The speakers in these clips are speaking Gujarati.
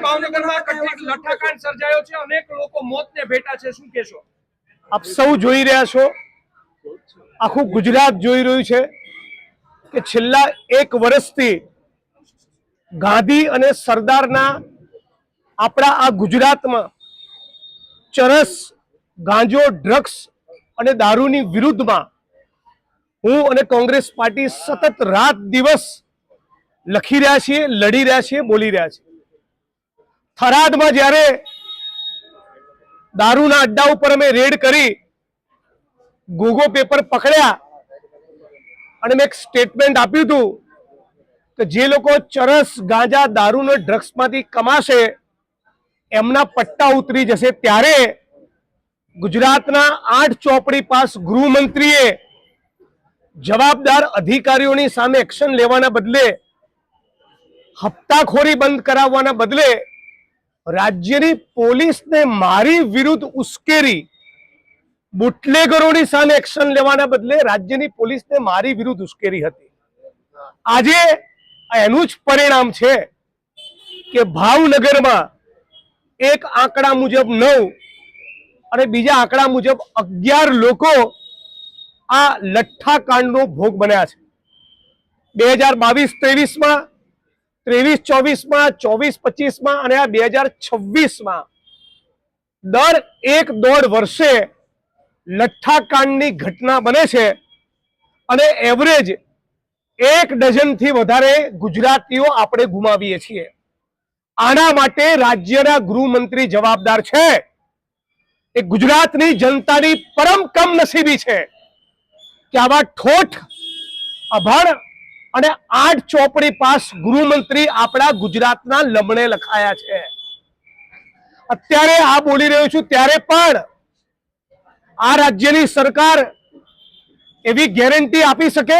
ભાવનગરમાં કઠિન લઠ્ઠાકાંડ સર્જાયો છે, અનેક લોકો મોતને ભેટા છે, શું કહેશો? આપ સૌ જોઈ રહ્યા છો, આખું ગુજરાત જોઈ રહ્યું છે કે છેલ્લા 1 વર્ષથી ગાંધી અને સરદારના આપણા આ ગુજરાતમાં ચરસ, ગાંજો, ડ્રગ્સ અને દારૂની વિરુદ્ધમાં હું અને કોંગ્રેસ પાર્ટી સતત રાત દિવસ લખી રહ્યા છીએ, લડી રહ્યા છીએ, બોલી રહ્યા છીએ. થરાદમાં જ્યારે દારૂના અડ્ડા ઉપર અમે રેડ કરી, ગોગો પેપર પકડ્યા અને મેં એક સ્ટેટમેન્ટ આપ્યું હતું કે જે લોકો ચરસ, ગાંજા, દારૂ અને ડ્રગ્સમાંથી કમાશે એમના પટ્ટા ઉતરી જશે. ત્યારે ગુજરાતના 8 ચોપડી પાસ ગૃહમંત્રીએ જવાબદાર અધિકારીઓની સામે એક્શન લેવાના બદલે, હપ્તાખોરી બંધ કરાવવાના બદલે રાજ્યની પોલીસને મારી વિરુદ્ધ ઉશ્કેરી, બુટલેગરોની સામે એક્શન લેવાના બદલે રાજ્યની પોલીસને મારી વિરુદ્ધ ઉશ્કેરી હતી. આજે એનું જ પરિણામ છે કે ભાવનગરમાં એક આંકડા મુજબ 9 અને બીજા આંકડા મુજબ 11 લોકો આ લઠ્ઠાકાંડનો ભોગ બન્યા છે. 2022-23માં, 23-24માં, 24-25માં અને આ 2026માં દર 1-1.5 વર્ષે લઠ્ઠાકાંડની ઘટના બને છે અને એવરેજ 1 ડઝનથી વધારે ગુજરાતીઓ આપણે ગુમાવીએ છીએ. આના માટે રાજ્યના ગૃહમંત્રી જવાબદાર છે. એ ગુજરાતની જનતાની પરમ કમનસીબી છે કે આવા ઠોઠ, અભણ અને 8 ચોપડી પાસ ગૃહમંત્રી આપણા ગુજરાતના લમણે લખાયા છે. અત્યારે આ બોલી રહ્યો છું ત્યારે પણ આ રાજ્યની સરકાર એવી ગેરંટી આપી શકે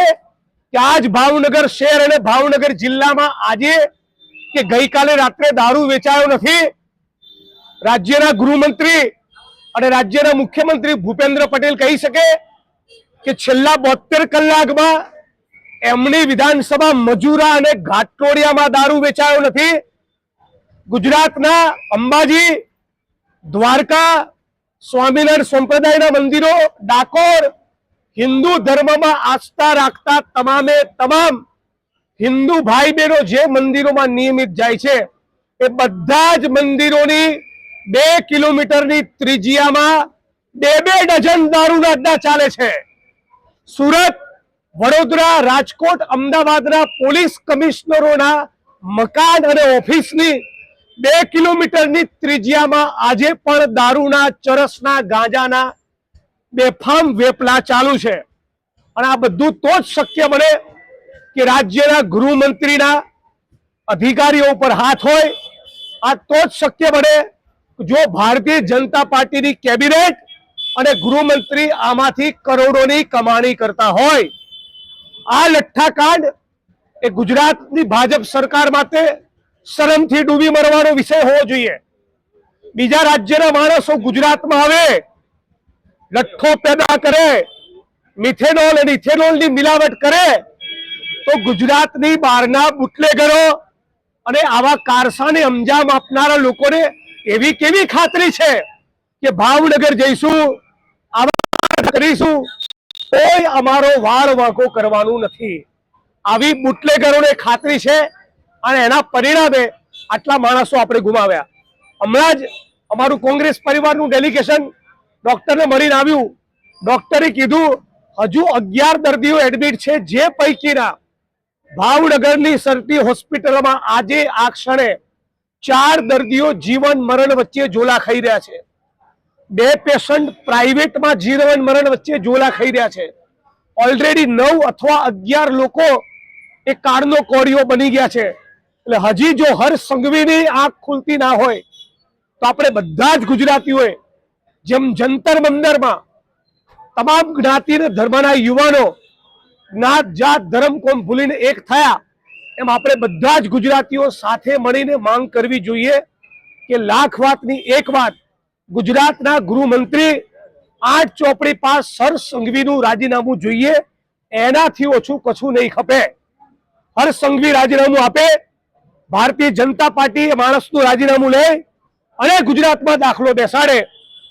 કે આજ ભાવનગર શહેર અને ભાવનગર જિલ્લામાં આજે કે ગઈકાલે રાત્રે દારૂ વેચાયો નથી? રાજ્યના ગૃહમંત્રી અને રાજ્યના મુખ્યમંત્રી ભૂપેન્દ્ર પટેલ કહી શકે કે છેલ્લા 72 કલાકમાં એમની વિધાનસભા મજૂરા અને ઘાટલોડિયામાં દારૂ વેચાયો નથી? ગુજરાતના અંબાજી, દ્વારકા, સ્વામિનારાયણ સંપ્રદાયના મંદિરો, ડાકોર, હિન્દુ ધર્મમાં આસ્થા રાખતા તમામે તમામ હિન્દુ ભાઈ બહેનો જે મંદિરોમાં નિયમિત જાય છે એ બધા જ મંદિરોની 2 કિલોમીટરની ત્રિજ્યામાં 2-2 ડઝન દારૂના અડ્ડા ચાલે છે. સુરત, વડોદરા, રાજકોટ, અમદાવાદના પોલીસ કમિશનરોના મકાન અને ઓફિસની 2 કિલોમીટરની ત્રિજ્યામાં આજે પણ દારૂના, ચરસના, ગાંજાના બેફામ વેપલા ચાલુ છે. અને આ બધું તો જ શક્ય બને કે રાજ્યના ગૃહમંત્રીના અધિકારીઓ ઉપર હાથ હોય. આ તો જ શક્ય બને જો ભારતીય જનતા પાર્ટીની કેબિનેટ અને ગૃહમંત્રી આમાંથી કરોડોની કમાણી કરતા હોય. આ લઠ્ઠાકાંડ એ ગુજરાતની ભાજપ સરકાર માટે શરમથી ડૂબી મરવાનો વિષય હોવો જોઈએ. બીજા રાજ્યના માણસો ગુજરાતમાં આવે, લઠ્ઠો પેદા કરે, મિથેનોલ અને ઇથેનોલની મિલાવટ કરે તો ગુજરાતની બહારના બુટલેગરો અને આવા કારસાને અંજામ આપનારા લોકોને એવી કેવી ખાતરી છે કે ભાવનગર જઈશું, આવા કરીશું, કોઈ અમારો વાળ વાંકો કરવાનું નથી? આવી બુટલેગરોને ખાતરી છે અને એના પરિણામે આટલા માણસો આપણે ગુમાવ્યા. હમણાં જ અમારું કોંગ્રેસ પરિવારનું ડેલિગેશન ડોક્ટરને મળીને આવ્યું. ડોક્ટરે કીધું હજુ 11 દર્દીઓ એડમિટ છે, જે પૈકીના ભાવનગરની સરટી હોસ્પિટલમાં આજે આ ક્ષણે 4 દર્દીઓ જીવન મરણ વચ્ચે ઝોલા ખાઈ રહ્યા છે. 2 પેશન્ટ પ્રાઇવેટમાં જીવન મરણ વચ્ચે ઝોલા ખાઈ રહ્યા છે. ઓલરેડી 9 અથવા 11 લોકો એ કાળનો કોળિયો બની ગયા છે. એટલે હજી જો હર્ષ સંઘવીની આંખ ખુલતી ના હોય તો આપણે બધા જ ગુજરાતીઓએ જેમ જંતર મંતરમાં તમામ જ્ઞાતિ અને ધર્મના યુવાનો જ્ઞાત, જાત, ધર્મ, કોમ ભૂલીને એક થયા, એમ આપણે બધા જ ગુજરાતીઓ સાથે મળીને માંગ કરવી જોઈએ કે લાખ વાતની એક વાત, ગુજરાતના ગૃહમંત્રી 8 ચોપડી પાસ હર્ષ સંઘવીનું રાજીનામું જોઈએ. એનાથી ઓછું કશું નહીં ખપે. હર્ષ સંઘવી રાજીનામું આપે ભારતીય જનતા પાર્ટી એ માણસનું રાજીનામું લે અને ગુજરાતમાં દાખલો બેસાડે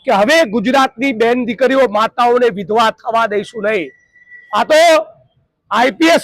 કે હવે ગુજરાતની બેન દીકરીઓ માતાઓને વિધવા થવા દઈશું નહીં. આ તો આઈપીએસ